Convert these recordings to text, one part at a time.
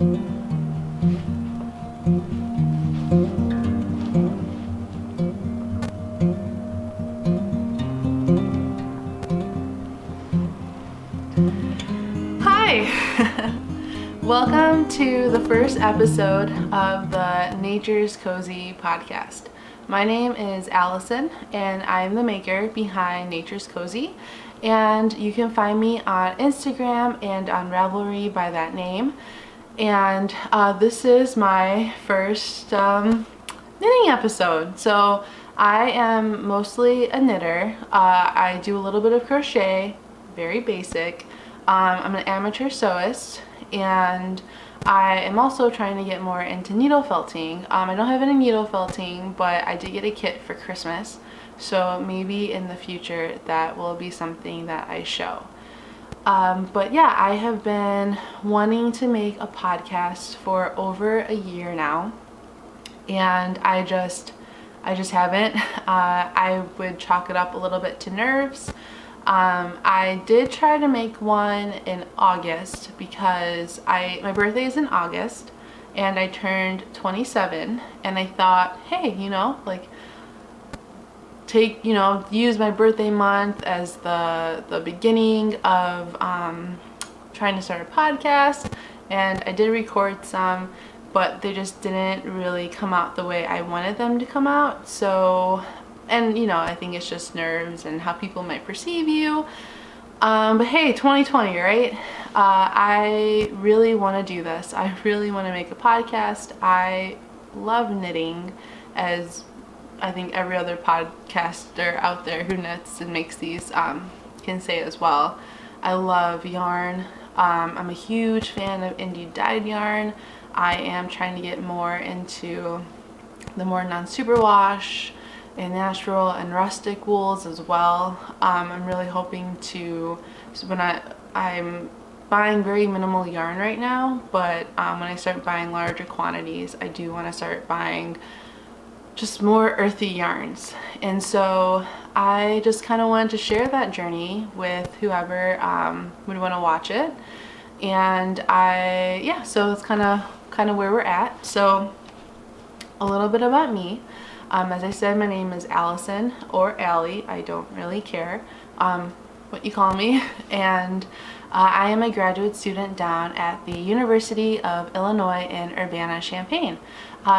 Welcome to the first episode of the Nature's Cozy podcast. My name is Allison and I'm the maker behind Nature's Cozy, and you can find me on Instagram and on Ravelry by that name. And this is my first knitting episode. So I am mostly a knitter. I do a little bit of crochet, very basic. I'm an amateur sewist, and I am also trying to get more into needle felting. I don't have any needle felting, but I did get a kit for Christmas, so maybe in the future that will be something that I show. But yeah, I have been wanting to make a podcast for over a year now, and I just haven't. I would chalk it up a little bit to nerves. I did try to make one in August because my birthday is in August and I turned 27, and I thought, hey, use my birthday month as the beginning of trying to start a podcast. And I did record some, but they just didn't really come out the way I wanted them to come out. So, and I think it's just nerves and how people might perceive you. But hey, 2020, right? I really want to do this. I really want to make a podcast. I love knitting, as I think every other podcaster out there who knits and makes these can say as well. I love yarn. I'm a huge fan of indie dyed yarn. I am trying to get more into the more non-superwash and natural and rustic wools as well. I'm really hoping to, so I'm buying very minimal yarn right now, but when I start buying larger quantities, I do want to start buying just more earthy yarns. And so I just kind of wanted to share that journey with whoever would want to watch it. And so that's kind of where we're at. So a little bit about me. As I said, my name is Allison, or Allie. I don't really care what you call me. And I am a graduate student down at the University of Illinois in Urbana-Champaign.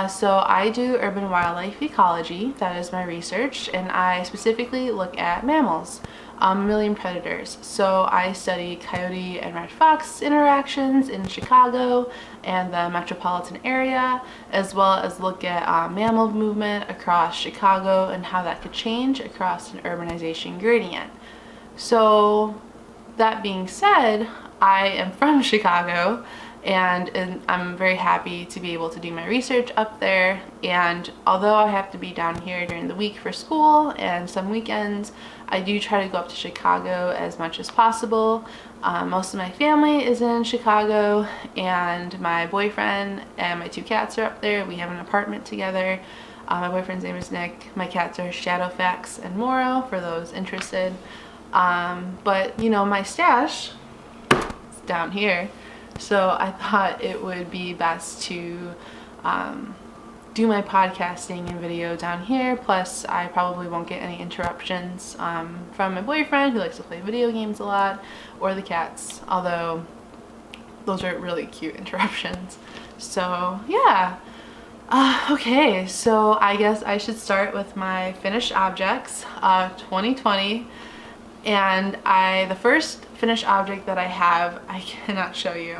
So I do urban wildlife ecology. That is my research, and I specifically look at mammals, mammalian predators. So I study coyote and red fox interactions in Chicago and the metropolitan area, as well as look at mammal movement across Chicago and how that could change across an urbanization gradient. So that being said, I am from Chicago, and I'm very happy to be able to do my research up there. And although I have to be down here during the week for school and some weekends, I do try to go up to Chicago as much as possible. Most of my family is in Chicago, and my boyfriend and my 2 cats are up there. We have an apartment together. My boyfriend's name is Nick. My cats are Shadowfax and Moro, for those interested. But my stash is down here. So I thought it would be best to do my podcasting and video down here. Plus, I probably won't get any interruptions from my boyfriend, who likes to play video games a lot, or the cats, although those are really cute interruptions. So yeah. Okay, so I guess I should start with my finished objects of 2020. And the first finished object that I have, I cannot show you.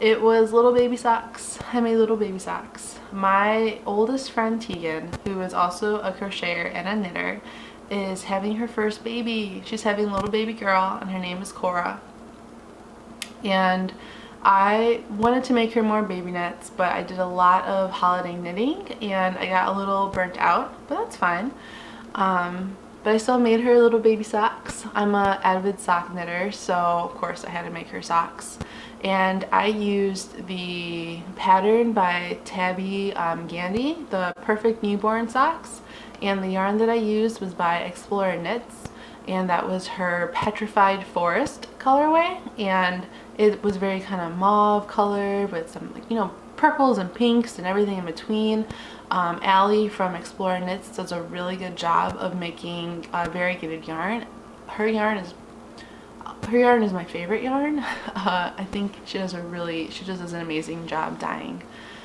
It was little baby socks. I made little baby socks. My oldest friend Tegan, who is also a crocheter and a knitter, is having her first baby. She's having a little baby girl, and her name is Cora. And I wanted to make her more baby knits, but I did a lot of holiday knitting and I got a little burnt out, but that's fine. But I still made her little baby socks. I'm an avid sock knitter, so of course I had to make her socks. And I used the pattern by Gandee, the Perfect Newborn Socks, and the yarn that I used was by Explorer Knits. and that was her Petrified Forest colorway, and it was very kind of mauve color with some, like, you know, purples and pinks and everything in between. Allie from Explore Knits does a really good job of making a variegated yarn. Her yarn is my favorite yarn. I think she does an amazing job dyeing.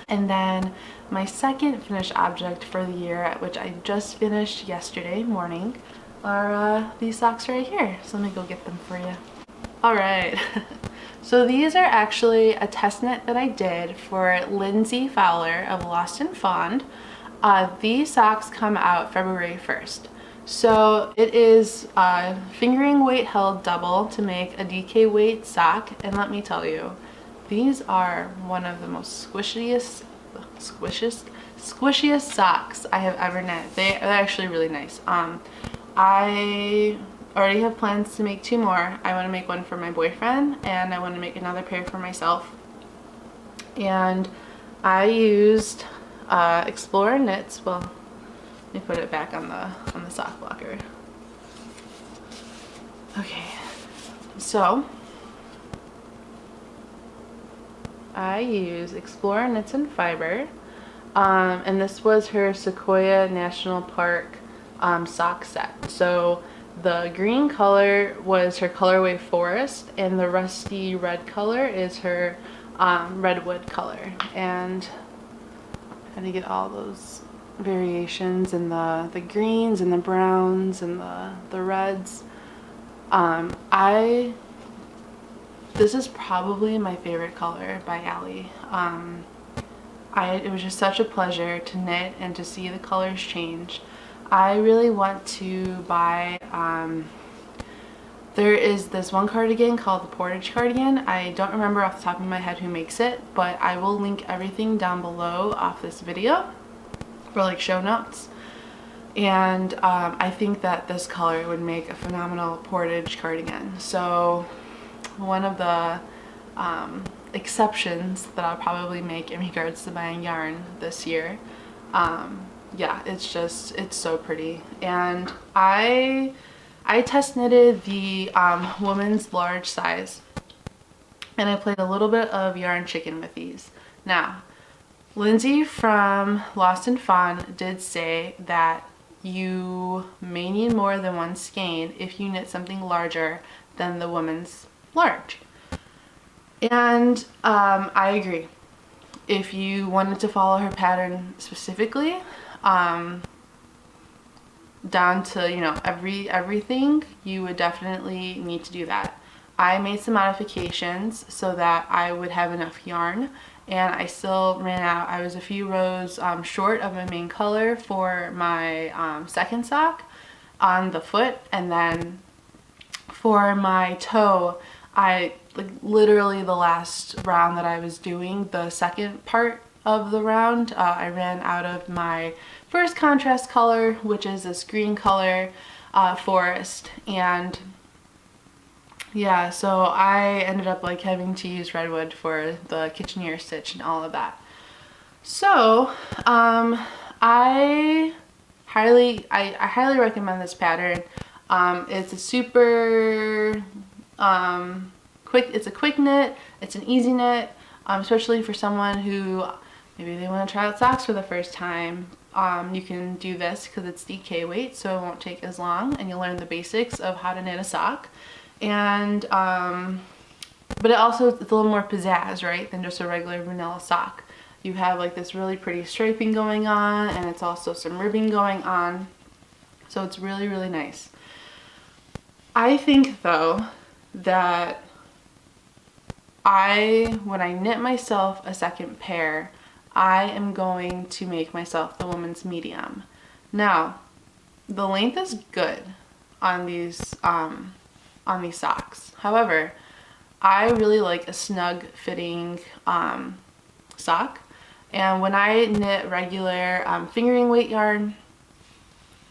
And then my second finished object for the year, which I just finished yesterday morning, are these socks right here. So let me go get them for you. All right. So these are actually a test knit that I did for Lindsey Fowler of Lost and Fond. These socks come out February 1st. So it is fingering weight held double to make a DK weight sock, and let me tell you, these are one of the most squishiest socks I have ever knit. They're actually really nice. I already have plans to make 2 more. I want to make one for my boyfriend, and I want to make another pair for myself. And I used Explore Knits. Well, let me put it back on the sock blocker. Okay, so I use Explore Knits and Fiber, and this was her Sequoia National Park sock set. So the green color was her colorway Forest, and the rusty red color is her redwood color. And I had to get all those variations in the greens and the browns and the reds. This is probably my favorite color by Allie. It was just such a pleasure to knit and to see the colors change. I really want to buy, there is this one cardigan called the Portage cardigan. I don't remember off the top of my head who makes it, but I will link everything down below off this video for like show notes. And I think that this color would make a phenomenal Portage cardigan. So one of the exceptions that I'll probably make in regards to buying yarn this year. Yeah, it's so pretty. And I test knitted the women's large size, and I played a little bit of yarn chicken with these. Now, Lindsey from Lost and Fond did say that you may need more than 1 skein if you knit something larger than the women's large. And I agree. If you wanted to follow her pattern specifically, down to, you know, everything, you would definitely need to do that. I made some modifications so that I would have enough yarn, and I still ran out. I was a few rows short of my main color for my second sock on the foot, and then for my toe, literally the last round that I was doing, the second part of the round, I ran out of my first contrast color, which is this green color, Forest. And yeah, so I ended up like having to use redwood for the kitcheneer stitch and all of that. So I highly recommend this pattern. It's a super it's a quick knit, it's an easy knit, especially for someone who maybe they want to try out socks for the first time. You can do this because it's DK weight, so it won't take as long, and you'll learn the basics of how to knit a sock. And but it's a little more pizzazz, right, than just a regular vanilla sock. You have like this really pretty striping going on, and it's also some ribbing going on, so it's really, really nice. I think though that when I knit myself a second pair, I am going to make myself the woman's medium. Now, the length is good on these socks. However, I really like a snug fitting sock, and when I knit regular fingering weight yarn,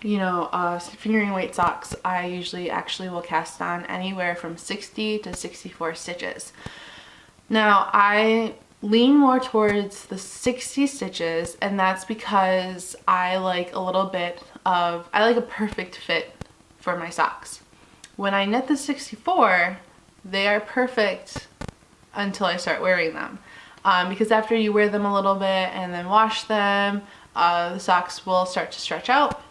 you know, fingering weight socks, I usually actually will cast on anywhere from 60 to 64 stitches. Now, I lean more towards the 60 stitches, and that's because I like a perfect fit for my socks. when I knit the 64, they are perfect until I start wearing them. Because after you wear them a little bit and then wash them, the socks will start to stretch out.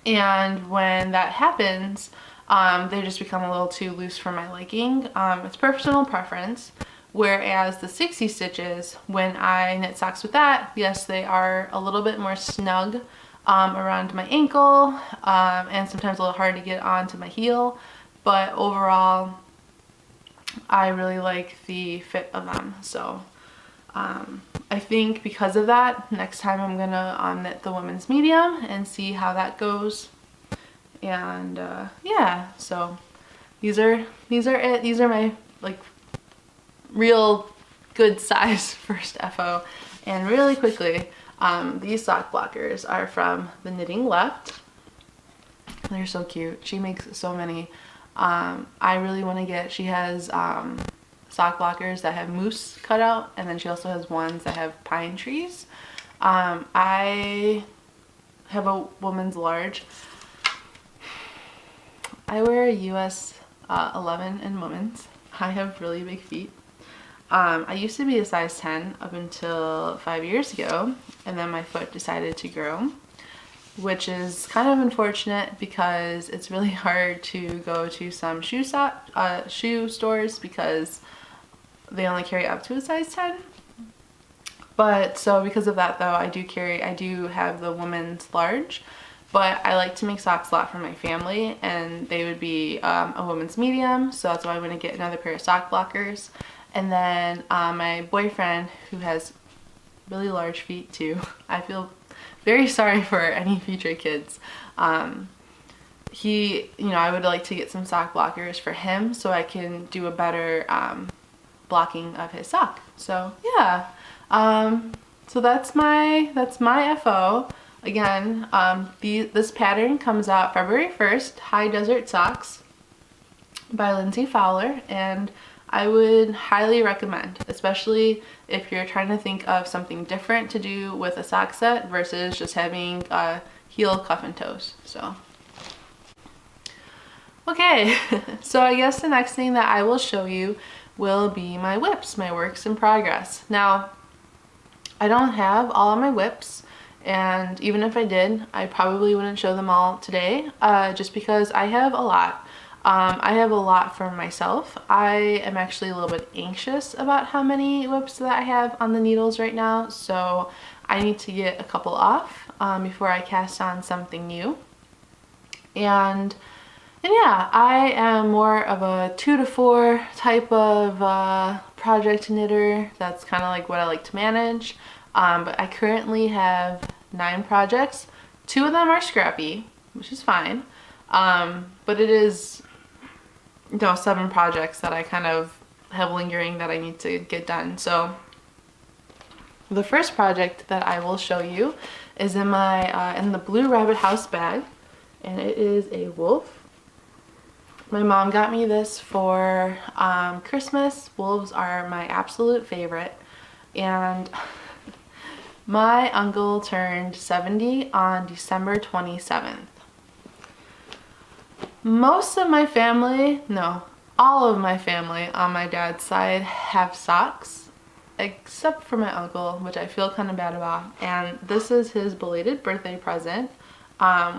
And when that happens, they just become a little too loose for my liking. It's personal preference. Whereas the 60 stitches, when I knit socks with that, yes, they are a little bit more snug around my ankle, and sometimes a little hard to get onto my heel. But overall, I really like the fit of them. So I think because of that, next time I'm gonna knit the women's medium and see how that goes. And yeah, so these are it. These are my like real good size first FO. And really quickly, these sock blockers are from the Knitting Left. They're so cute. She makes so many. I really want to get, she has sock blockers that have moose cut out, and then she also has ones that have pine trees. I have a woman's large. I wear a US 11 in women's. I have really big feet. I used to be a size 10 up until 5 years ago, and then my foot decided to grow, which is kind of unfortunate because it's really hard to go to some shoe stores because they only carry up to a size 10. But so because of that though, I do have the woman's large, but I like to make socks a lot for my family, and they would be a woman's medium, so that's why I'm going to get another pair of sock blockers. And then my boyfriend, who has really large feet too, I feel very sorry for any future kids. He, you know, I would like to get some sock blockers for him so I can do a better blocking of his sock. So yeah, so that's my FO. Again, this pattern comes out February 1st, High Desert Socks by Lindsey Fowler, and I would highly recommend, especially if you're trying to think of something different to do with a sock set versus just having heel, cuff, and toes. So okay, so I guess the next thing that I will show you will be my whips, my works in progress. Now, I don't have all of my whips, and even if I did, I probably wouldn't show them all today, just because I have a lot. I have a lot for myself. I am actually a little bit anxious about how many whips that I have on the needles right now, so I need to get a couple off before I cast on something new. And yeah, I am more of a 2 to 4 type of project knitter. That's kind of like what I like to manage. But I currently have 9 projects. 2 of them are scrappy, which is fine. But it is, you know, 7 projects that I kind of have lingering that I need to get done. So the first project that I will show you is in my in the Blue Rabbit House bag, and it is a wolf. My mom got me this for Christmas. Wolves are my absolute favorite, and my uncle turned 70 on December 27th. Most of my family, no, all of my family on my dad's side have socks, except for my uncle, which I feel kind of bad about. And this is his belated birthday present,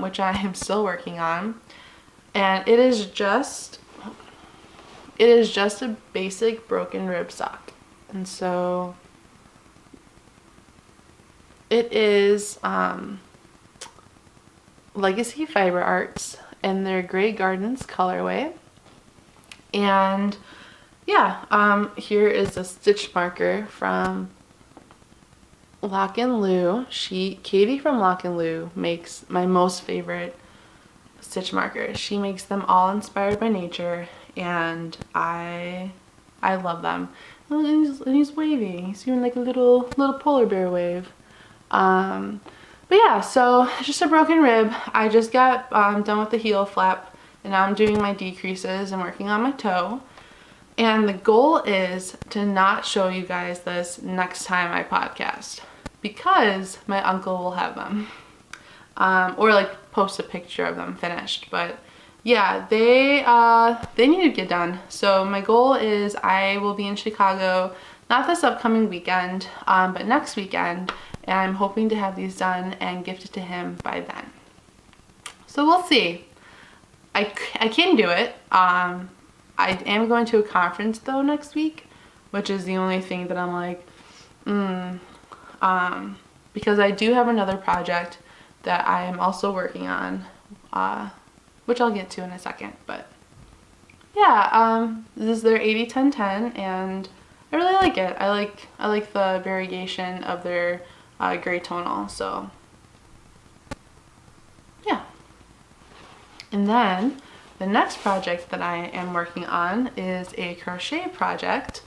which I am still working on. And it is just a basic broken rib sock. And so it is Legacy Fiber Artz in their Grey Gardens colorway. And yeah, here is a stitch marker from Lock and Lou. Katie from Lock and Lou makes my most favorite stitch markers. She makes them all inspired by nature, and I love them. And he's waving. He's doing like a little polar bear wave. But yeah, so just a broken rib. I just got done with the heel flap, and now I'm doing my decreases and working on my toe. And the goal is to not show you guys this next time I podcast, because my uncle will have them. Or like post a picture of them finished, but yeah, they need to get done. So my goal is I will be in Chicago, not this upcoming weekend, but next weekend, and I'm hoping to have these done and gifted to him by then. So we'll see. I can do it. I am going to a conference though next week, which is the only thing that I'm like, because I do have another project that I am also working on, which I'll get to in a second. But yeah, this is their 80-10-10, and I really like it. I like the variegation of their gray tonal. So yeah. And then the next project that I am working on is a crochet project,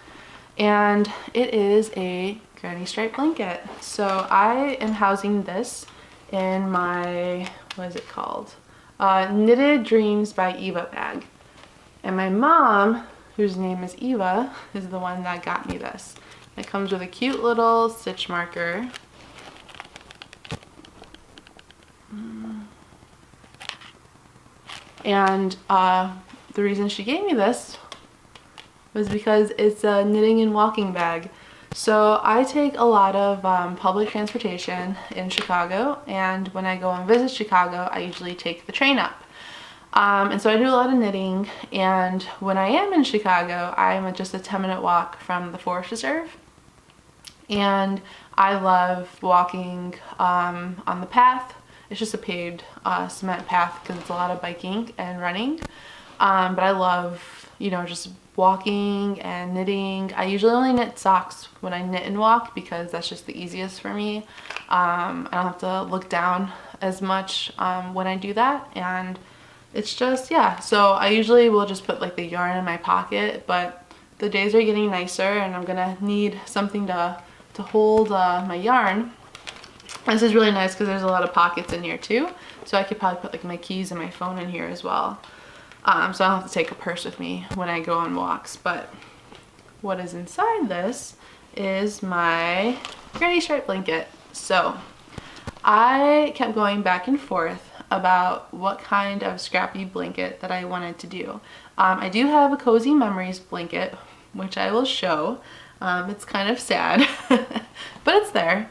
and it is a granny stripe blanket. So I am housing this in my, what is it called? Knitted Dreams by Eva bag. And my mom, whose name is Eva, is the one that got me this. It comes with a cute little stitch marker. And the reason she gave me this was because it's a knitting and walking bag. So I take a lot of public transportation in Chicago, and when I go and visit Chicago, I usually take the train up. And so I do a lot of knitting, and when I am in Chicago, I'm just a 10-minute walk from the Forest Reserve. And I love walking on the path. It's just a paved cement path because it's a lot of biking and running. But I love, you know, just walking and knitting. I usually only knit socks when I knit and walk because that's just the easiest for me. I don't have to look down as much when I do that, and it's just, yeah. So I usually will just put like the yarn in my pocket, but the days are getting nicer and I'm gonna need something to hold my yarn. This is really nice because there's a lot of pockets in here too, so I could probably put like my keys and my phone in here as well. So I don't have to take a purse with me when I go on walks. But what is inside this is my granny stripe blanket. So I kept going back and forth about what kind of scrappy blanket that I wanted to do. I do have a Cozy Memories blanket, which I will show. It's kind of sad, but it's there.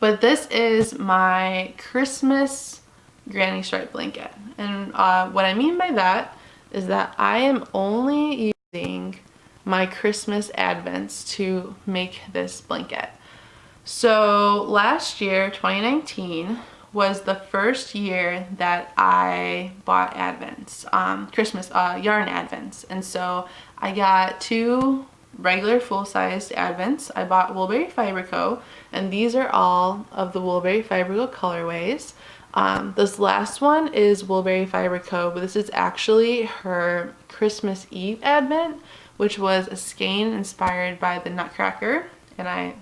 But this is my Christmas granny stripe blanket, and what I mean by that is that I am only using my Christmas advents to make this blanket. So last year, 2019, was the first year that I bought advents, Christmas yarn advents, and so I got 2 regular full-sized advents. I bought Woolberry Fiber Co, and these are all of the Woolberry Fiber Co colorways. This last one is Woolberry Fiber Co, but this is actually her Christmas Eve advent, which was a skein inspired by the Nutcracker. And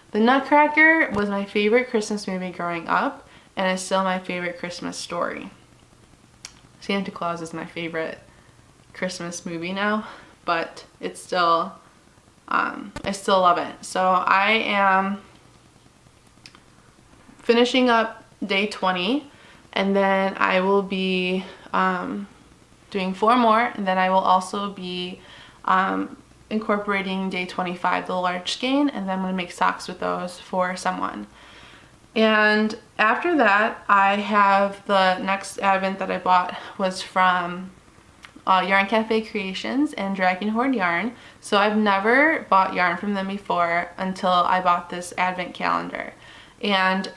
the Nutcracker was my favorite Christmas movie growing up, and it's still my favorite Christmas story. Santa Claus is my favorite Christmas movie now, but it's still, I still love it. So I am finishing up day 20, and then I will be doing 4 more, and then I will also be incorporating day 25, the large skein, and then I'm going to make socks with those for someone. And after that, I have the next advent that I bought was from Yarn Cafe Creations and Dragon Hoard Yarn. So I've never bought yarn from them before until I bought this advent calendar. And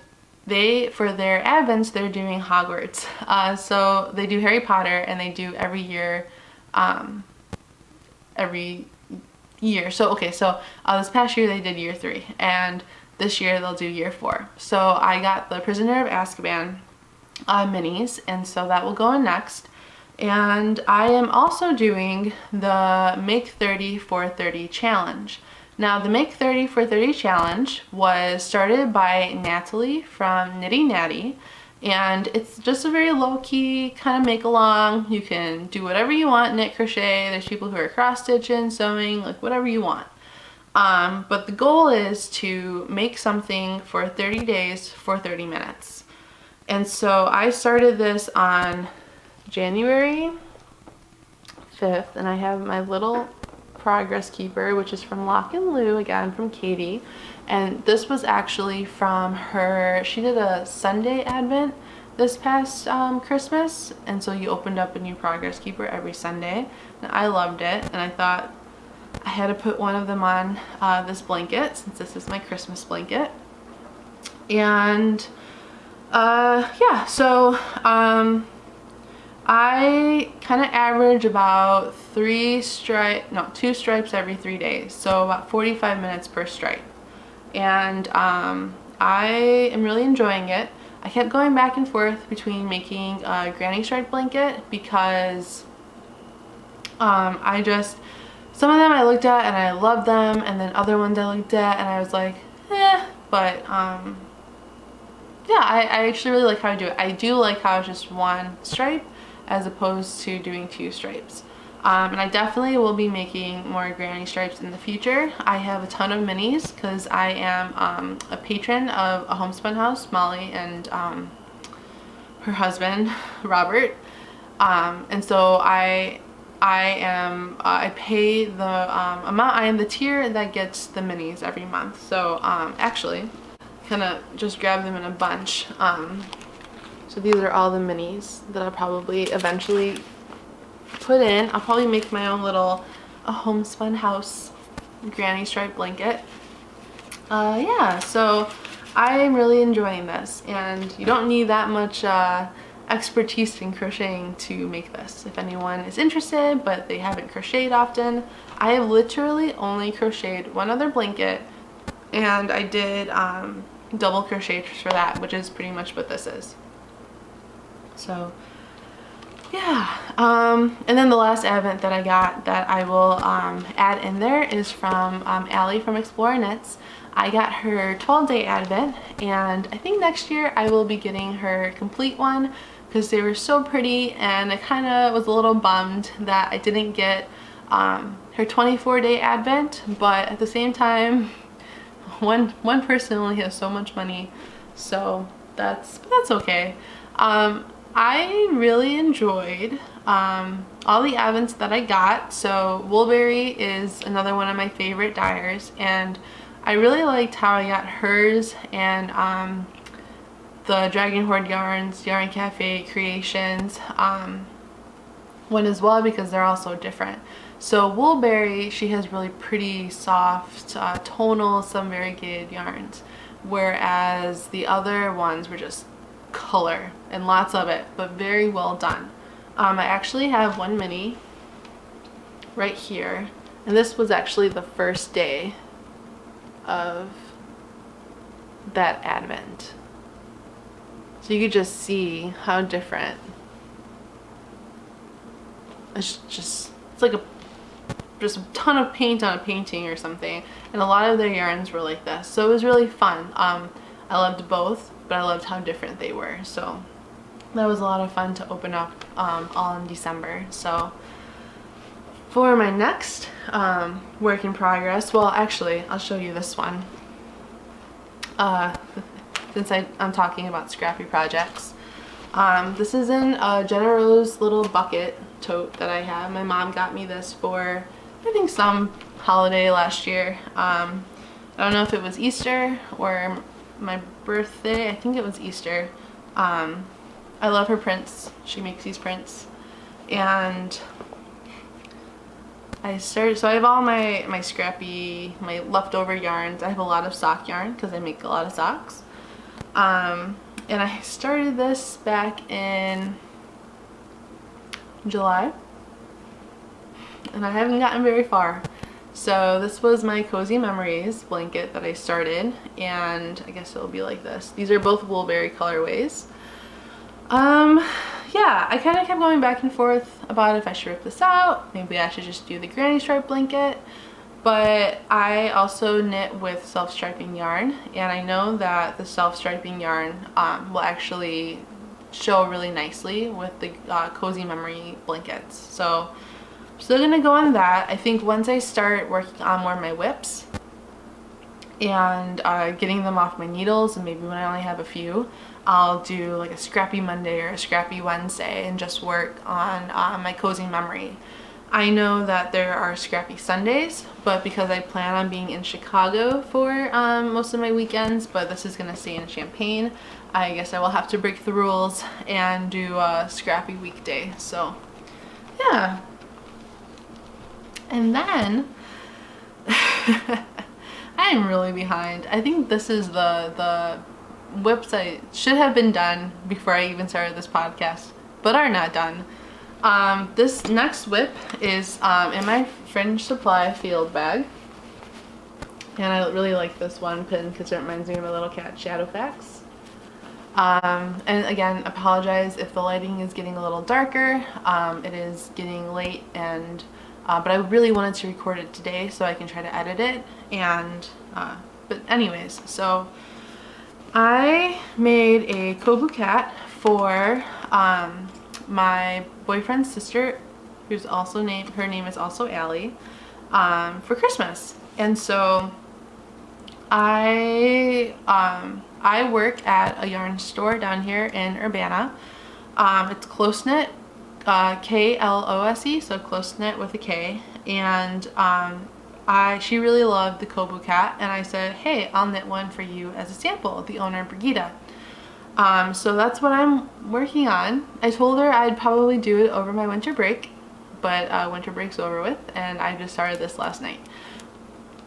they, for their advents, they're doing Hogwarts. So they do Harry Potter, and they do every year, So okay, so this past year they did year 3, and this year they'll do year 4. So I got the Prisoner of Azkaban minis, and so that will go in next. And I am also doing the Make 30 for 30 challenge. Now the Make 30 for 30 challenge was started by Natalie from Knitty Natty, and it's just a very low-key kind of make along. You can do whatever you want, knit, crochet. There's people who are cross stitching, sewing, like whatever you want. But the goal is to make something for 30 days for 30 minutes. And so I started this on January 5th, and I have my little progress keeper, which is from Lock and Lou, again from Katie. And this was actually from her, she did a Sunday Advent this past Christmas, and so you opened up a new progress keeper every Sunday, and I loved it, and I thought I had to put one of them on this blanket, since this is my Christmas blanket. And yeah, so I kind of average about 2 stripes every 3 days, so about 45 minutes per stripe. And I am really enjoying it. I kept going back and forth between making a granny stripe blanket because some of them I looked at and I loved them, and then other ones I looked at and I was like, eh. But yeah, I actually really like how I do it. I do like how it's just one stripe as opposed to doing 2 stripes. And I definitely will be making more granny stripes in the future. I have a ton of minis because I am a patron of a Homespun House, Molly and her husband, Robert. And so I pay the amount, I am the tier that gets the minis every month. So actually, kind of just grab them in a bunch. So these are all the minis that I'll probably eventually put in. I'll probably make my own little Homespun House granny stripe blanket. Yeah, so I'm really enjoying this, and you don't need that much expertise in crocheting to make this. If anyone is interested but they haven't crocheted often, I have literally only crocheted one other blanket, and I did double crochet for that, which is pretty much what this is. So yeah, and then the last advent that I got that I will add in there is from Allie from Explorer Knits. I got her 12-day advent, and I think next year I will be getting her complete one because they were so pretty, and I kind of was a little bummed that I didn't get her 24-day advent, but at the same time, one person only has so much money, so that's okay. I really enjoyed all the advents that I got. So Woolberry is another one of my favorite dyers, and I really liked how I got hers and the Dragon Hoard Yarns, Yarn Cafe Creations one as well, because they're all so different. So Woolberry, she has really pretty soft tonal, some variegated yarns, whereas the other ones were just color and lots of it, but very well done. I actually have one mini right here, and this was actually the first day of that advent, so you could just see how different. It's like just a ton of paint on a painting or something, and a lot of their yarns were like this, so it was really fun. I loved both, but I loved how different they were, so that was a lot of fun to open up all in December. So for my next work in progress, well, actually I'll show you this one since I'm talking about scrappy projects. This is in a Jenna Rose little bucket tote that I have. My mom got me this for, I think, some holiday last year. I don't know if it was Easter or my birthday. I think it was Easter. I love her prints. She makes these prints, and so I have all my scrappy, my leftover yarns. I have a lot of sock yarn because I make a lot of socks. And I started this back in July, and I haven't gotten very far. So this was my Cozy Memories blanket that I started, and I guess it'll be like this. These are both Woolberry colorways. Yeah, I kind of kept going back and forth about if I should rip this out. Maybe I should just do the granny stripe blanket. But I also knit with self-striping yarn, and I know that the self-striping yarn will actually show really nicely with the Cozy Memory blankets. So I'm still gonna go on that. I think once I start working on more of my whips, and getting them off my needles, and maybe when I only have a few, I'll do like a scrappy Monday or a scrappy Wednesday and just work on my cozy memory. I know that there are scrappy Sundays, but because I plan on being in Chicago for most of my weekends, but this is gonna stay in Champaign, I guess I will have to break the rules and do a scrappy weekday. So yeah. And then I am really behind. I think this is the website should have been done before I even started this podcast, but are not done. This next whip is in my fringe supply field bag, and I really like this one pin because it reminds me of my little cat Shadowfax. And again, apologize if the lighting is getting a little darker. It is getting late, and but I really wanted to record it today so I can try to edit it. And but anyways, so I made a Kobuk cat for my boyfriend's sister, who's also named, her name is also Allie, for Christmas. And so I work at a yarn store down here in Urbana. It's Close Knit, Klose, so Close Knit with a K. And she really loved the Kobuk cat, and I said, hey, I'll knit one for you as a sample, the owner Brigitte. So that's what I'm working on. I told her I'd probably do it over my winter break, but winter break's over with, and I just started this last night,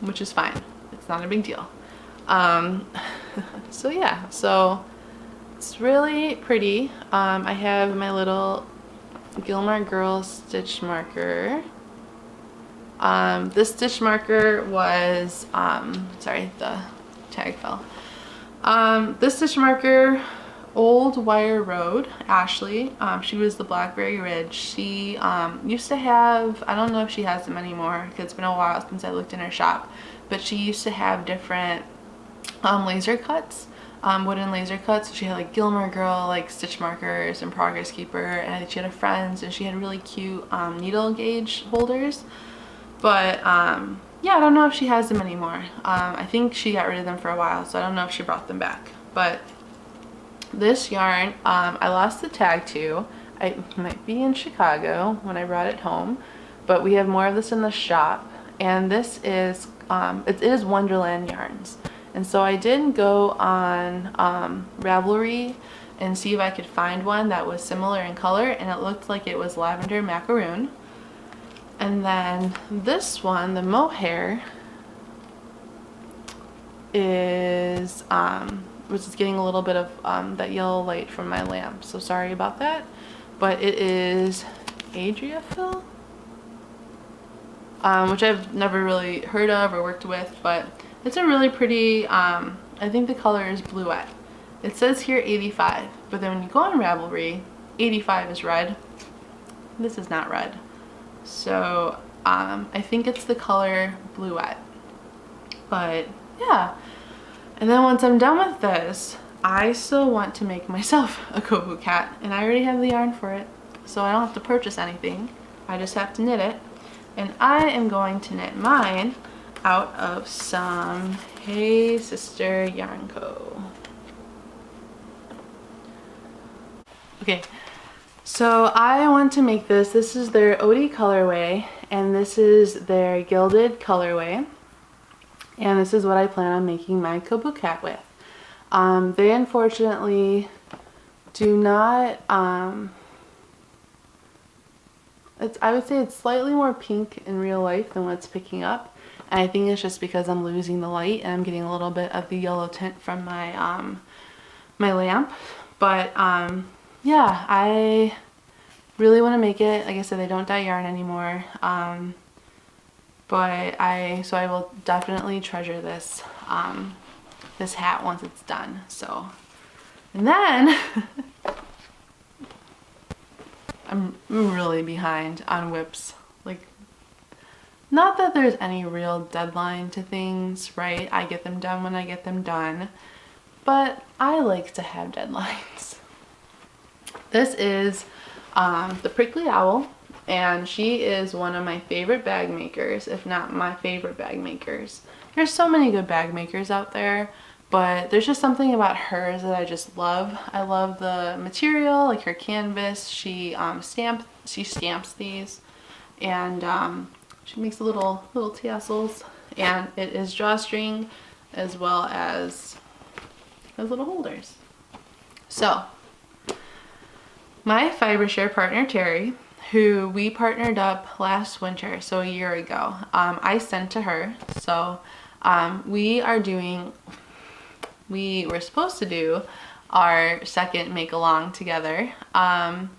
which is fine. It's not a big deal. So yeah, so it's really pretty. I have my little Gilmore Girls stitch marker. This stitch marker was, sorry, the tag fell. This stitch marker, Old Wire Road, Ashley, she was the Blackberry Ridge. She used to have, I don't know if she has them anymore because it's been a while since I looked in her shop, but she used to have different laser cuts, wooden laser cuts. She had like Gilmore Girl like stitch markers and Progress Keeper, and I think she had a Friends, and she had really cute needle gauge holders. But yeah, I don't know if she has them anymore. I think she got rid of them for a while, so I don't know if she brought them back. But this yarn, I lost the tag to. It might be in Chicago when I brought it home, but we have more of this in the shop. And this is, it is Wonderland Yarns. And so I did go on Ravelry and see if I could find one that was similar in color, and it looked like it was lavender macaroon. And then this one, the mohair, is which is getting a little bit of that yellow light from my lamp, so sorry about that. But it is Adriafil, which I've never really heard of or worked with, but it's a really pretty, I think the color is Bluette. It says here 85, but then when you go on Ravelry, 85 is red. This is not red. So I think it's the color Bluette. But yeah. And then once I'm done with this, I still want to make myself a Kobuk cat, and I already have the yarn for it. So I don't have to purchase anything. I just have to knit it. And I am going to knit mine out of some Hey Sister Yarn Co. Okay, so I want to make this. This is their Odie colorway, and this is their Gilded colorway. And this is what I plan on making my Kobuk cat with. They unfortunately do not, I would say it's slightly more pink in real life than what it's picking up. And I think it's just because I'm losing the light and I'm getting a little bit of the yellow tint from my my lamp. But yeah, I really want to make it. Like I said, they don't dye yarn anymore. But I will definitely treasure this this hat once it's done. So, and then I'm really behind on whips. Like, not that there's any real deadline to things, right? I get them done when I get them done, but I like to have deadlines. This is the Prickly Owl. and she is one of my favorite bag makers, if not my favorite bag makers. There's so many good bag makers out there, but there's just something about hers that I just love. I love the material, like her canvas. She stamps these, and she makes little tassels, and it is drawstring as well as those little holders. So my fiber share partner Terry, who we partnered up last winter, so a year ago, I sent to her. So we were supposed to do our second make along together, and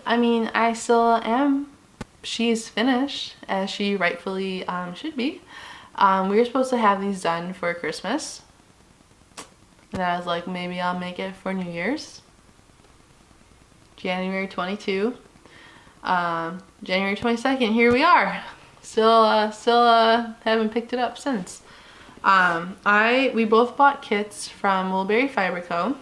I mean, I still am. She's finished, as she rightfully should be. We were supposed to have these done for Christmas, and I was like, maybe I'll make it for New Year's. January 22, January 22nd, here we are. Still haven't picked it up since. We both bought kits from Woolberry Fiber Co,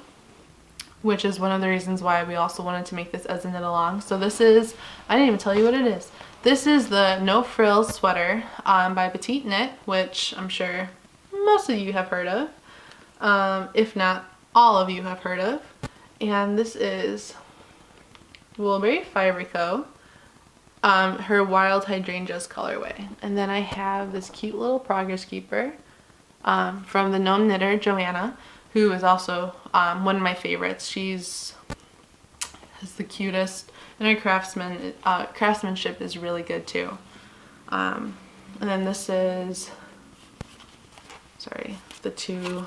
which is one of the reasons why we also wanted to make this as a knit along. So this is, I didn't even tell you what it is. This is the No Frills sweater by PetiteKnit, which I'm sure most of you have heard of, if not all of you have heard of. And this is Woolberry Fiber Co, her Wild Hydrangeas colorway. And then I have this cute little progress keeper from the gnome knitter Joanna, who is also one of my favorites. She's the cutest, and her craftsmanship is really good too. And then this is, sorry, the two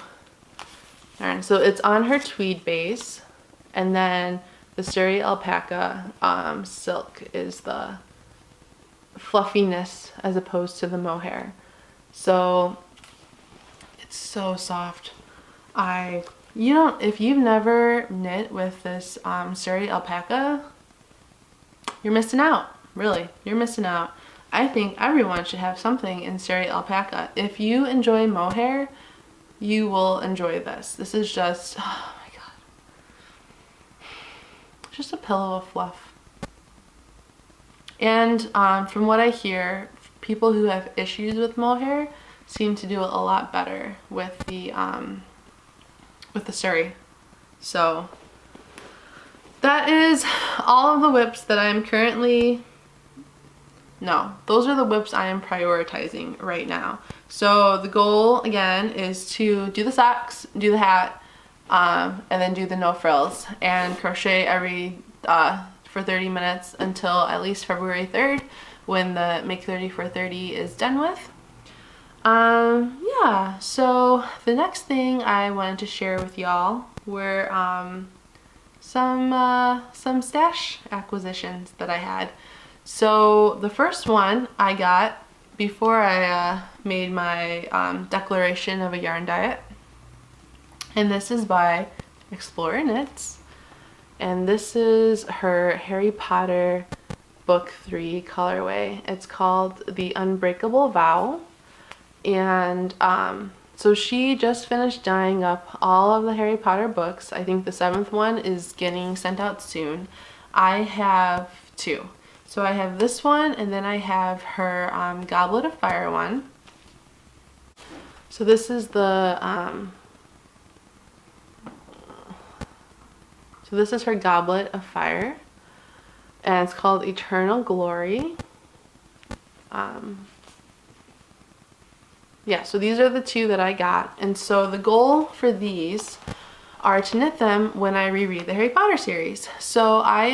yarns. So it's on her tweed base, and then the Surrey alpaca silk is the fluffiness as opposed to the mohair. So it's so soft. If you've never knit with this Surrey alpaca, you're missing out. Really, you're missing out. I think everyone should have something in Surrey alpaca. If you enjoy mohair, you will enjoy this. This is just, oh my god, just a pillow of fluff. And from what I hear, people who have issues with mohair seem to do it a lot better with the Surrey. So that is all of the whips that I'm currently, no, those are the whips I am prioritizing right now. So the goal again is to do the socks, do the hat, and then do the no frills, and crochet every for 30 minutes until at least February 3rd, when the Make 30 for 30 is done with. Yeah, so the next thing I wanted to share with y'all were some stash acquisitions that I had. So the first one I got before I made my declaration of a yarn diet, and this is by Explorer Knits, and this is her Harry Potter book 3 colorway. It's called the Unbreakable Vow. And so she just finished dyeing up all of the Harry Potter books. I think the 7th one is getting sent out soon. I have 2. So I have this one, and then I have her Goblet of Fire one. So this is the so this is her Goblet of Fire, and it's called Eternal Glory. Yeah, so these are the 2 that I got, and so the goal for these are to knit them when I reread the Harry Potter series. So I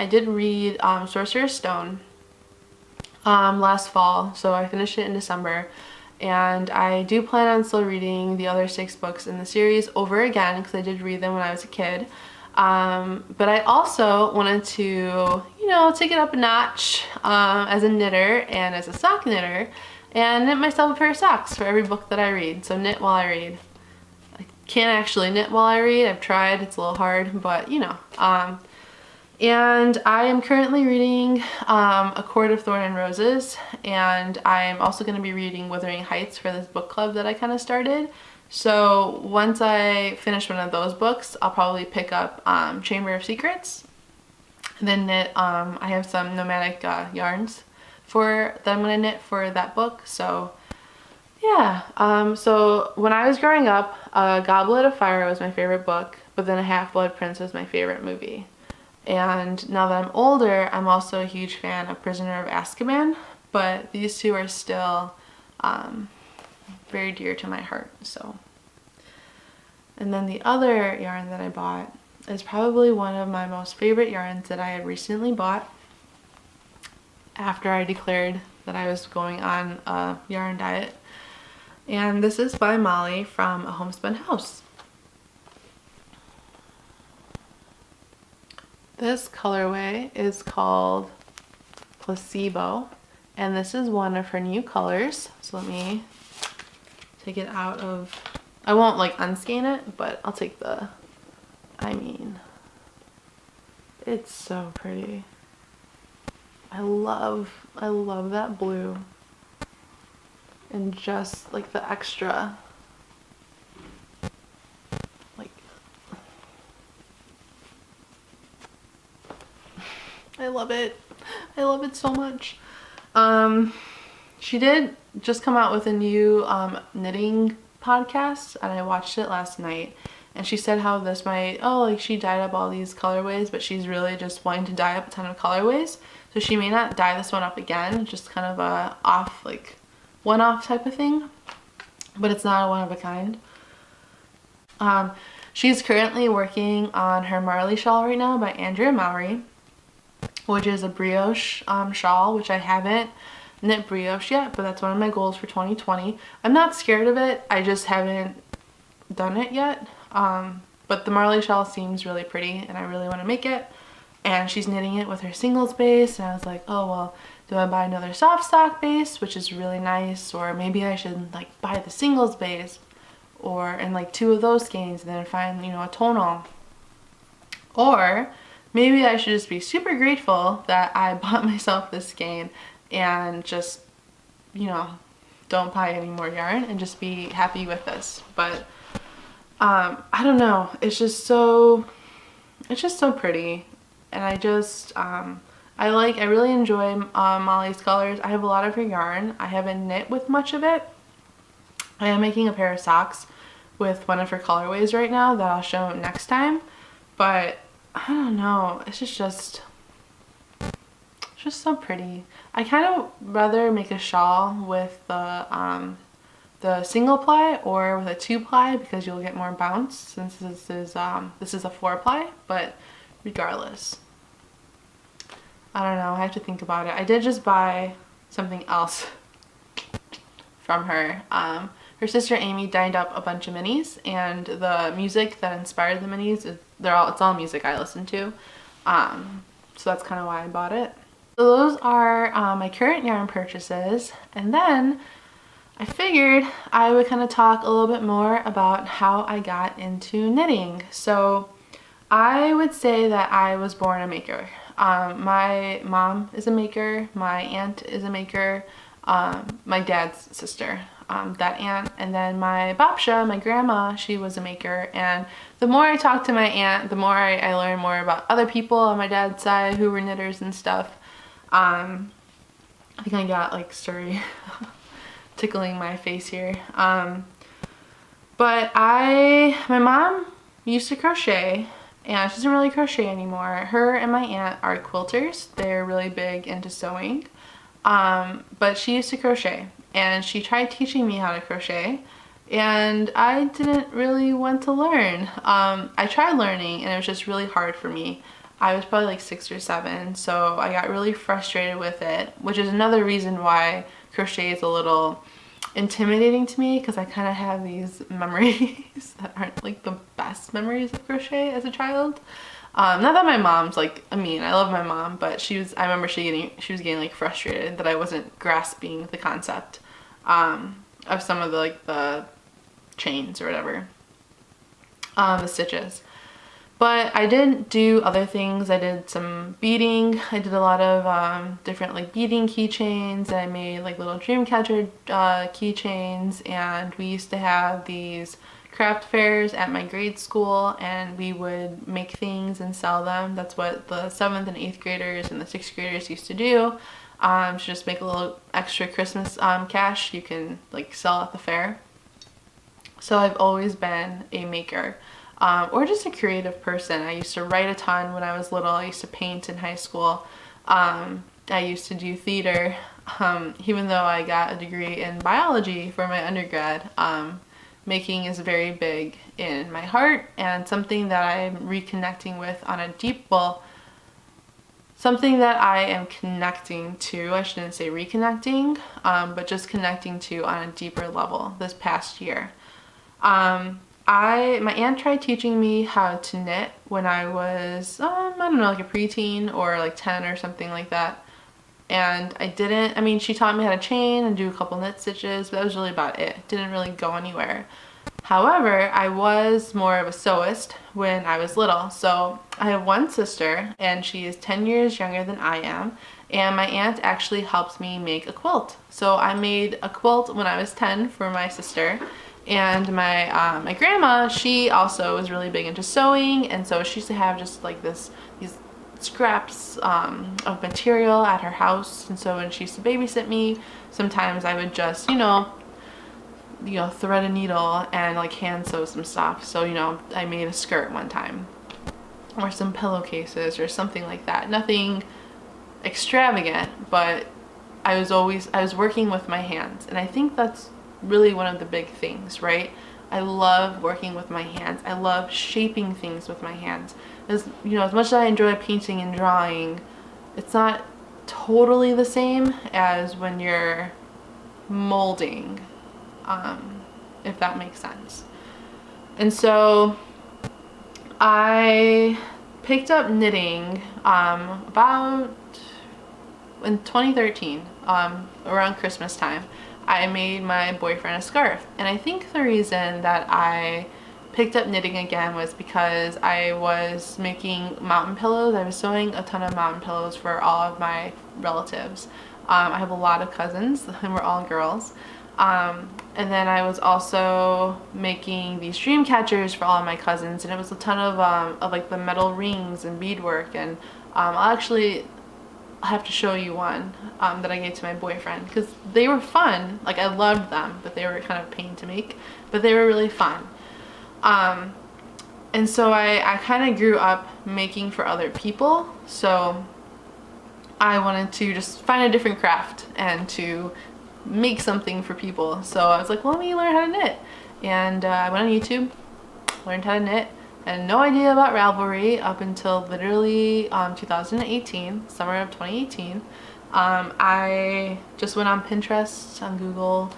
did read Sorcerer's Stone last fall, so I finished it in December, and I do plan on still reading the other 6 books in the series over again, because I did read them when I was a kid. But I also wanted to, you know, take it up a notch as a knitter and as a sock knitter, and knit myself a pair of socks for every book that I read. So knit while I read. I can't actually knit while I read. I've tried. It's a little hard, but you know. And I am currently reading A Court of Thorn and Roses, and I'm also going to be reading Wuthering Heights for this book club that I kind of started. So once I finish one of those books, I'll probably pick up Chamber of Secrets. And then knit, I have some nomadic yarns that I'm gonna knit for that book. So yeah, so when I was growing up, Goblet of Fire was my favorite book, but then A Half-Blood Prince was my favorite movie. And now that I'm older, I'm also a huge fan of Prisoner of Azkaban, but these two are still very dear to my heart. So, and then the other yarn that I bought is probably one of my most favorite yarns that I have recently bought after I declared that I was going on a yarn diet. And this is by Marley from A Homespun House. This colorway is called Placebo, and this is one of her new colors. So let me take it out of, I won't like unskein it, but I'll take the, I mean, it's so pretty. I love that blue. And just like the extra, like, I love it. I love it so much. She did just come out with a new knitting podcast, and I watched it last night. And she said how this might, like she dyed up all these colorways, but she's really just wanting to dye up a ton of colorways. So she may not dye this one up again, just kind of a off, like one-off type of thing, but it's not a one of a kind. She's currently working on her Marley shawl right now by Andrea Mowry, which is a brioche shawl, which I haven't knit brioche yet, but that's one of my goals for 2020. I'm not scared of it, I just haven't done it yet. But the Marley shawl seems really pretty and I really want to make it. And she's knitting it with her singles base, and I was like, oh well, do I buy another soft stock base, which is really nice, or maybe I should like buy the singles base or and like 2 of those skeins and then find, you know, a tonal. Or maybe I should just be super grateful that I bought myself this skein and just, you know, don't buy any more yarn and just be happy with this. But I don't know, it's just so pretty. And I just I really enjoy Molly's colors. I have a lot of her yarn. I haven't knit with much of it. I am making a pair of socks with one of her colorways right now that I'll show next time. But I don't know, it's just so pretty. I kind of rather make a shawl with the single ply or with a 2-ply because you'll get more bounce since this is a 4-ply, but regardless, I don't know, I have to think about it. I did just buy something else from her. Her sister Amy dyed up a bunch of minis, and the music that inspired the minis it's all music I listen to. So that's kind of why I bought it. So those are my current yarn purchases, and then I figured I would kind of talk a little bit more about how I got into knitting. So I would say that I was born a maker. My mom is a maker, my aunt is a maker, my dad's sister, that aunt, and then my babsha, my grandma, she was a maker. And the more I talked to my aunt, the more I learned more about other people on my dad's side who were knitters and stuff. I think I got like Surrey tickling my face here. But my mom used to crochet, and she doesn't really crochet anymore. Her and my aunt are quilters. They're really big into sewing. But she used to crochet, and she tried teaching me how to crochet, and I didn't really want to learn. I tried learning and it was just really hard for me. I was probably like 6 or 7, so I got really frustrated with it, which is another reason why crochet is a little intimidating to me, because I kind of have these memories that aren't like the best memories of crochet as a child. Not that my mom's like, I mean, I love my mom, but I remember she was getting like frustrated that I wasn't grasping the concept of some of the chains or whatever, the stitches. But I did do other things. I did some beading. I did a lot of different like beading keychains. I made like little dream catcher keychains, and we used to have these craft fairs at my grade school, and we would make things and sell them. That's what the 7th and 8th graders and the 6th graders used to do. To just make a little extra Christmas cash you can like sell at the fair. So I've always been a maker, or just a creative person. I used to write a ton when I was little. I used to paint in high school. I used to do theater, even though I got a degree in biology for my undergrad. Making is very big in my heart, and something that I'm reconnecting with on a deep, well, something that I am connecting to, I shouldn't say reconnecting, but just connecting to on a deeper level this past year. My aunt tried teaching me how to knit when I was, I don't know, like a preteen or like 10 or something like that. And I didn't, I mean, she taught me how to chain and do a couple knit stitches, but that was really about it. Didn't really go anywhere. However, I was more of a sewist when I was little. So I have one sister, and she is 10 years younger than I am. And my aunt actually helped me make a quilt. So I made a quilt when I was 10 for my sister. And my grandma, she also was really big into sewing, and so she used to have just like these scraps of material at her house. And so when she used to babysit me, sometimes I would just, you know, thread a needle and like hand sew some stuff. So, you know, I made a skirt one time, or some pillowcases or something like that. Nothing extravagant, but I was working with my hands, and I think that's really one of the big things, right? I love working with my hands. I love shaping things with my hands. As you know, as much as I enjoy painting and drawing, it's not totally the same as when you're molding, if that makes sense. And so I picked up knitting about in 2013, around Christmas time. I made my boyfriend a scarf, and I think the reason that I picked up knitting again was because I was making mountain pillows. I was sewing a ton of mountain pillows for all of my relatives. I have a lot of cousins, and we're all girls. And then I was also making these dream catchers for all of my cousins, and it was a ton of like the metal rings and beadwork. And I'll actually have to show you one that I gave to my boyfriend, because they were fun. Like, I loved them, but they were kind of a pain to make, but they were really fun. And so I kind of grew up making for other people, so I wanted to just find a different craft and to make something for people. So I was like, well, let me learn how to knit. And I went on YouTube, learned how to knit. And no idea about Ravelry up until literally 2018, summer of 2018. I just went on Pinterest, on Google.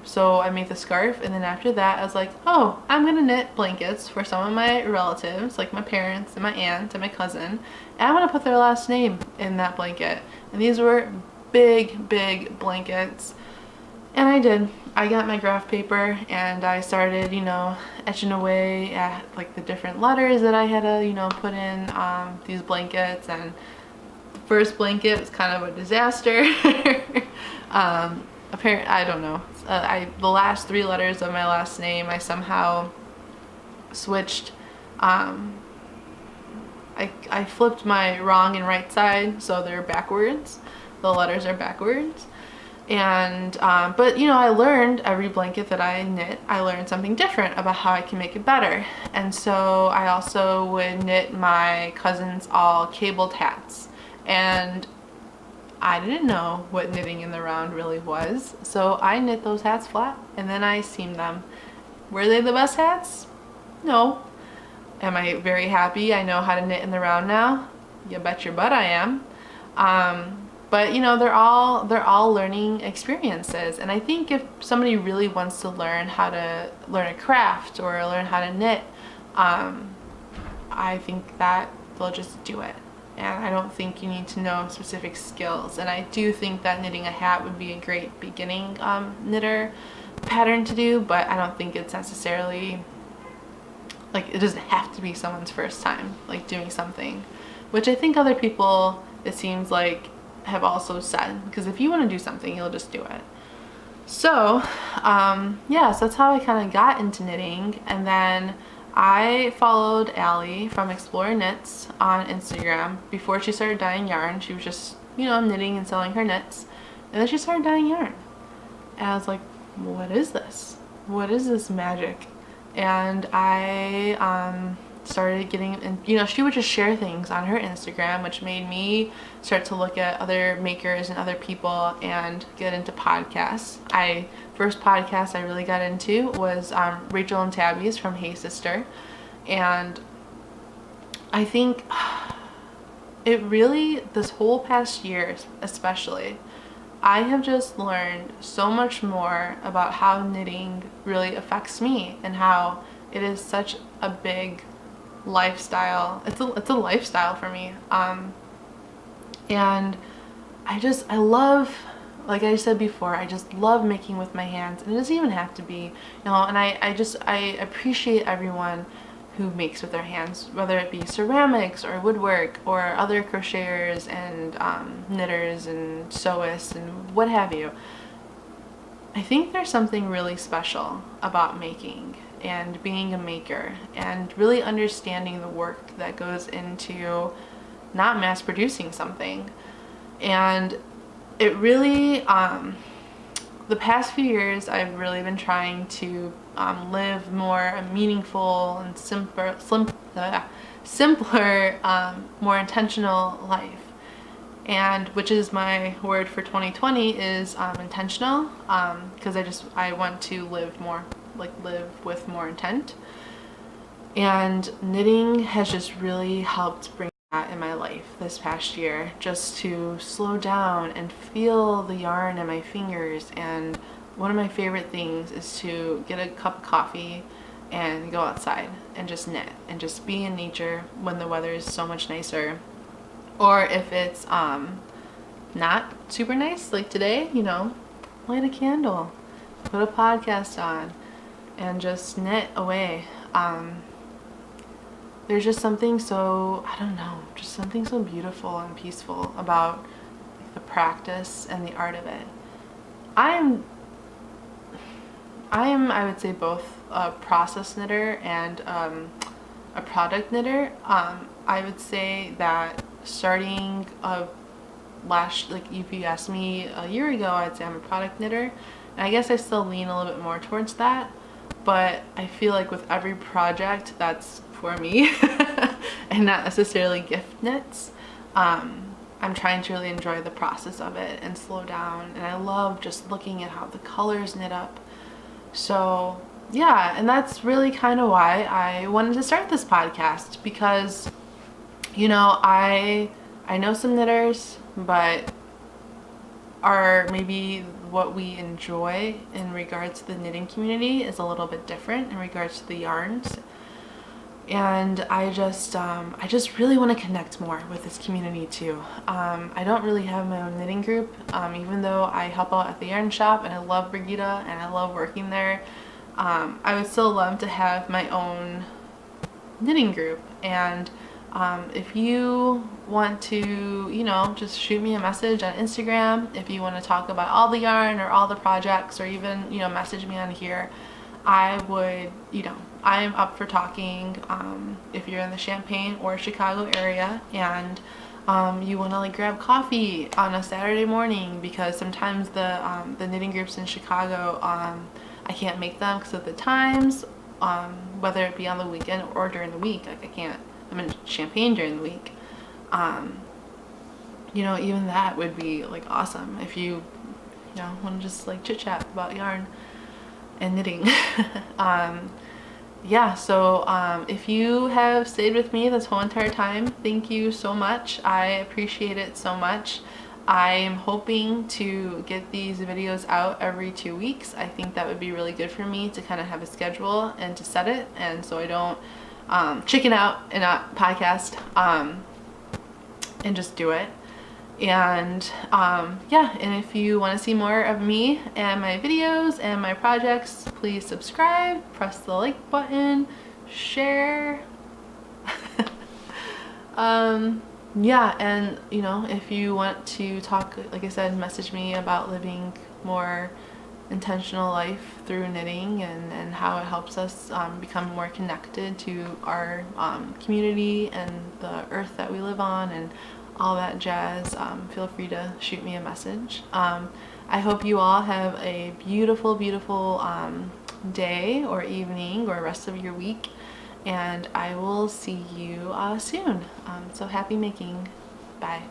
So I made the scarf, and then after that I was like, oh, I'm gonna knit blankets for some of my relatives, like my parents and my aunt and my cousin, and I'm gonna put their last name in that blanket. And these were big, big blankets. And I did. I got my graph paper, and I started, you know, etching away at like the different letters that I had to, you know, put in these blankets. And the first blanket was kind of a disaster. Apparently, I don't know. The last 3 letters of my last name, I somehow switched. I flipped my wrong and right side, so they're backwards. The letters are backwards. And but you know, I learned every blanket that I knit, I learned something different about how I can make it better. And so I also would knit my cousins all cabled hats, and I didn't know what knitting in the round really was, so I knit those hats flat and then I seamed them. Were they the best hats? No. Am I very happy I know how to knit in the round now? You bet your butt I am. But you know, they're all learning experiences, and I think if somebody really wants to learn how to learn a craft or learn how to knit, I think that they'll just do it. And I don't think you need to know specific skills. And I do think that knitting a hat would be a great beginning knitter pattern to do, but I don't think it's necessarily, like, it doesn't have to be someone's first time like doing something, which I think other people, it seems like, have also said, because if you want to do something, you'll just do it. So yeah, so that's how I kind of got into knitting. And then I followed Allie from Explore Knits on Instagram before she started dyeing yarn. She was just, you know, knitting and selling her knits, and then she started dyeing yarn, and I was like, what is this? What is this magic? And I started getting, and you know, she would just share things on her Instagram, which made me start to look at other makers and other people and get into podcasts. First podcast I really got into was Rachel and Tabby's from Hey Sister, and I think it really, this whole past year especially, I have just learned so much more about how knitting really affects me and how it is such a big lifestyle. It's a lifestyle for me. And I love, like I said before, I just love making with my hands, and it doesn't even have to be, you know, and I appreciate everyone who makes with their hands, whether it be ceramics or woodwork or other crocheters and knitters and sewists and what have you. I think there's something really special about making and being a maker and really understanding the work that goes into not mass producing something. And it really, the past few years I've really been trying to live more meaningful and simpler, more intentional life. And which is my word for 2020 is intentional, because I want to live more, like live with more intent. And knitting has just really helped bring that in my life this past year, just to slow down and feel the yarn in my fingers. And one of my favorite things is to get a cup of coffee and go outside and just knit and just be in nature when the weather is so much nicer. Or if it's not super nice, like today, you know, light a candle, put a podcast on, and just knit away. There's just something so, I don't know, just something so beautiful and peaceful about the practice and the art of it. I am, I would say, both a process knitter and a product knitter. I would say that starting like if you asked me a year ago, I'd say I'm a product knitter, and I guess I still lean a little bit more towards that, but I feel like with every project that's for me and not necessarily gift knits, I'm trying to really enjoy the process of it and slow down, and I love just looking at how the colors knit up. So yeah, and that's really kind of why I wanted to start this podcast, because, you know, I know some knitters, but maybe what we enjoy in regards to the knitting community is a little bit different in regards to the yarns. And I just really want to connect more with this community too. I don't really have my own knitting group, even though I help out at the yarn shop and I love Brigida and I love working there. I would still love to have my own knitting group. And if you want to, you know, just shoot me a message on Instagram if you want to talk about all the yarn or all the projects, or even, you know, message me on here. I would, you know, I'm up for talking. If you're in the Champaign or Chicago area and you want to like grab coffee on a Saturday morning, because sometimes the knitting groups in Chicago, I can't make them because of the times, whether it be on the weekend or during the week. Like I'm in Champaign during the week. You know, even that would be like awesome if you know, want to just like chit chat about yarn and knitting. Yeah, so if you have stayed with me this whole entire time, thank you so much. I appreciate it so much. I'm hoping to get these videos out every 2 weeks. I think that would be really good for me to kind of have a schedule and to set it, and so I don't chicken out and not podcast, and just do it. And yeah, and if you want to see more of me and my videos and my projects, please subscribe, press the like button, share. Yeah, and you know, if you want to talk, like I said, message me about living more intentional life through knitting, and how it helps us become more connected to our community and the earth that we live on and all that jazz, feel free to shoot me a message. I hope you all have a beautiful, beautiful day or evening or rest of your week, and I will see you soon. So happy making. Bye.